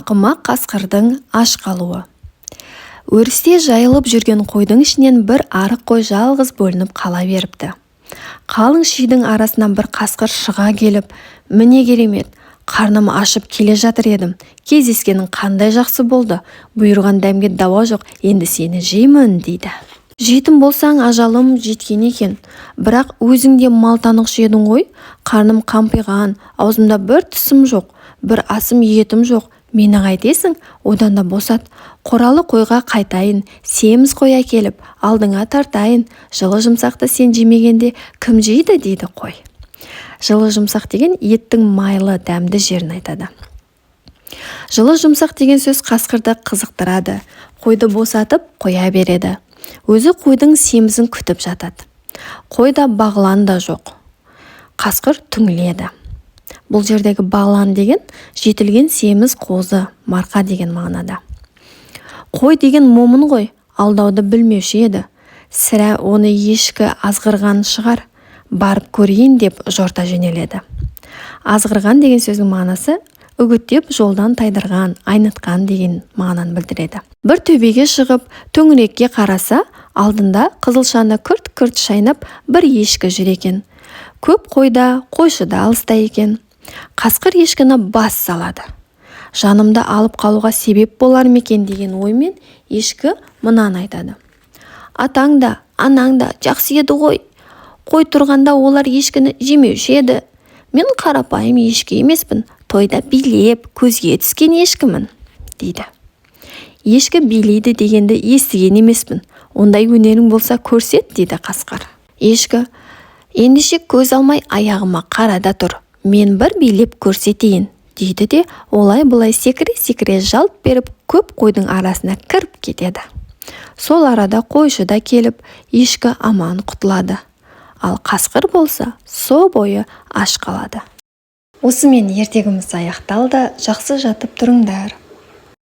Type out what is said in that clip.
Ақымақ қасқырдың аш қалуы. Өрісте жайылып жүрген қойдың ішінен бір арық қой жалғыз бөлініп қала беріпті. Қалың шидің арасынан бір қасқыр шыға келіп, «Міне керемет, қарным ашып келе жатыр едім. Кездескенің қандай жақсы болды. Бұйырған дәмге дауа жоқ, енді сені жеймін» дейді. «Жетім болсаң ажалым жеткен екен. Бірақ өзіңде малтанық жедің ғой. Қарным қампиған, аузымда бір түсім жоқ, бір асым етім жоқ. Мені қайтесің, одан да босат. Қоралы қойға қайтайын, семіз қой әкеліп, алдыңа тартайын. Жылы жұмсақты сен жемегенде кім жейді» дейді қой. Жылы жұмсақ деген еттің майлы дәмді жерін айтады. Жылы жұмсақ деген сөз қасқырды қызықтырады. Қойды босатып қоя береді. Өзі қойдың семізін күтіп жатады. Қойда бағлан да жоқ. Қасқыр түңіледі. Бұл жердегі бағлан деген жетілген семіз қозы, марқа деген мағынада. Қой деген момын ғой, алдауды білмеуші еді. Сірә оны ешкі азғырған шығар, барып көрейін деп жорта жөнеледі. Азғырған деген сөздің мағынасы үгіттеп жолдан тайдырған, айнытқан деген мағынаны білдіреді. Бір төбеге шығып, төңірекке қараса, алдында қызылшаны күрт-күрт шайнап бір ешкі жүр екен. Көп қойда, қойшыда алыста екен. Қасқыр ешкіні бас салады. Жанымды алып қалуға себеп болар мекен деген оймен ешкі мынаны айтады. Атаң да, анаң да жақсы еді ғой. Қой тұрғанда олар ешкіні жемеуші еді. Мен қарапайым ешкі емеспін, тойда билеп, көзге түскен ешкімін, дейді. Ешкі билейді дегенді естіген емеспін. Ондай өнерің болса көрсет, дейді қасқыр. Ешкі, ендеше көз алмай аяғыма қарада тұр. Мен бір билеп көрсетейін, дейді де олай-бұлай секіре-секіре жалт беріп көп қойдың арасына кіріп кетеді. Сол арада қойшы да келіп, ешкі аман құтылады. Ал қасқыр болса, со бойы аш қалады. Осымен ертегіміз аяқталды. Жақсы жатып тұрыңдар.